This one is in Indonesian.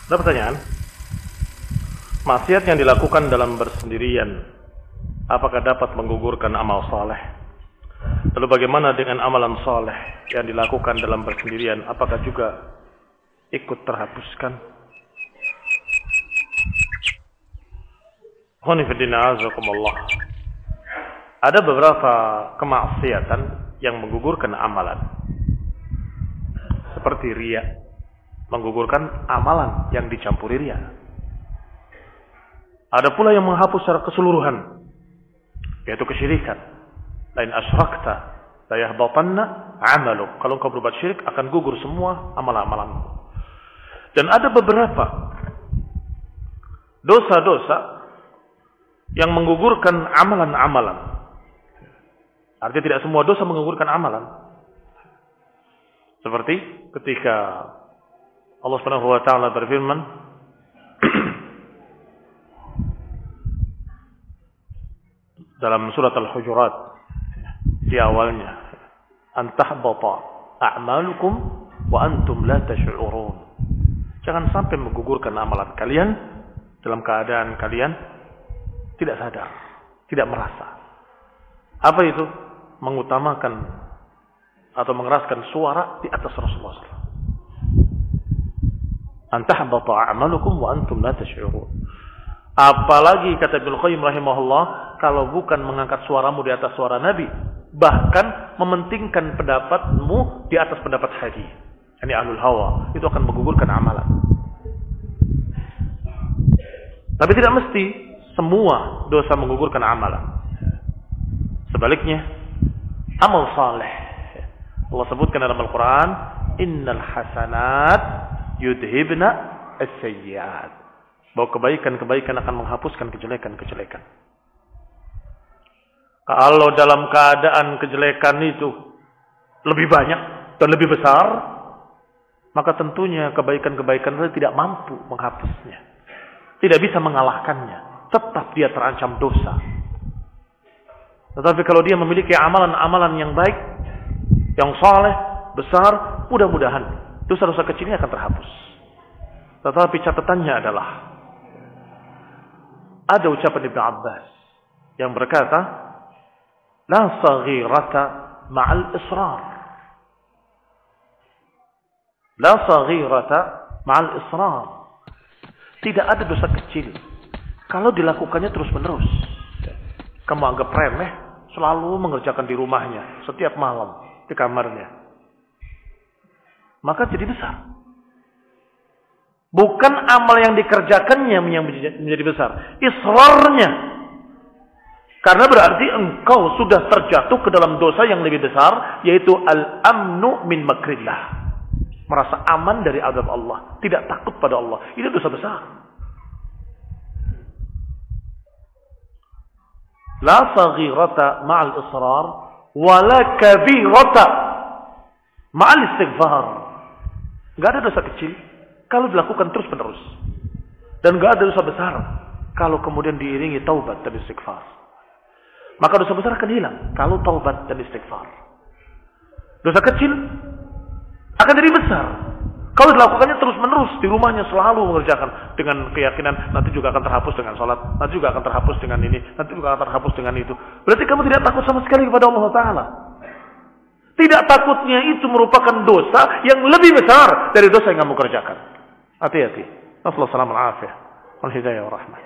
Ada pertanyaan, maksiat yang dilakukan dalam bersendirian, apakah dapat menggugurkan amal saleh? Lalu bagaimana dengan amalan saleh yang dilakukan dalam bersendirian, apakah juga ikut terhapuskan? Ada beberapa kemaksiatan yang menggugurkan amalan, seperti riya, menggugurkan amalan yang dicampuri riya. Ada pula yang menghapus secara keseluruhan, yaitu kesyirikan. Lain asyrakta la yahbatanna 'amaluk. Kalau engkau berbuat syirik akan gugur semua amalan-amalanmu. Dan ada beberapa dosa-dosa yang menggugurkan amalan-amalan. Artinya tidak semua dosa menggugurkan amalan. Seperti ketika Allah Subhanahu wa taala berfirman dalam surat Al-Hujurat di awalnya, antahbata a'malukum wa antum la tash'urun. Jangan sampai menggugurkan amalan kalian dalam keadaan kalian tidak sadar, tidak merasa. Apa itu? Mengutamakan atau mengeraskan suara di atas Rasulullah SAW. Antahbata a'malukum wa antum la tash'urun. Apalagi kata Ibnu Qayyim rahimahullah, kalau bukan mengangkat suaramu di atas suara Nabi, bahkan mementingkan pendapatmu di atas pendapat hadis, ini ahlul hawa, itu akan menggugurkan amalan. Tapi tidak mesti semua dosa menggugurkan amalan. Sebaliknya, amal saleh, Allah sebutkan dalam Al-Quran, innal hasanat yudhibna as-sayyiat, bahwa kebaikan-kebaikan akan menghapuskan kejelekan-kejelekan. Kalau dalam keadaan kejelekan itu lebih banyak dan lebih besar, maka tentunya kebaikan-kebaikan itu tidak mampu menghapusnya, tidak bisa mengalahkannya, tetap dia terancam dosa. Tetapi kalau dia memiliki amalan-amalan yang baik, yang saleh, besar, mudah-mudahan dosa-dosa kecilnya akan terhapus. Tetapi catatannya adalah, ada ucapan Ibnu Abbas yang berkata, la saghirata ma'al israr. La saghirata ma'al israr. Tidak ada dosa kecil kalau dilakukannya terus-menerus. Kamu anggap remeh, selalu mengerjakan di rumahnya setiap malam di kamarnya, maka jadi besar. Bukan amal yang dikerjakannya yang menjadi besar, israrnya. Karena berarti engkau sudah terjatuh ke dalam dosa yang lebih besar, yaitu al-amnu min makrillah. Merasa aman dari azab Allah, tidak takut pada Allah. Ini dosa besar. La saghirata ma'al israr wala kabirata ma'al istighfar. Enggak ada dosa kecil kalau dilakukan terus-menerus, dan enggak ada dosa besar kalau kemudian diiringi taubat dan istighfar. Maka dosa besar akan hilang kalau taubat dan istighfar. Dosa kecil akan jadi besar kalau dilakukannya terus-menerus di rumahnya, selalu mengerjakan dengan keyakinan nanti juga akan terhapus dengan salat, nanti juga akan terhapus dengan ini, nanti juga akan terhapus dengan itu. Berarti kamu tidak takut sama sekali kepada Allah Ta'ala. Tidak takutnya itu merupakan dosa yang lebih besar dari dosa yang kamu kerjakan. Hati-hati. Nasallahu alaihi wa sallam al-afiyah wal hidayah wa rahmah.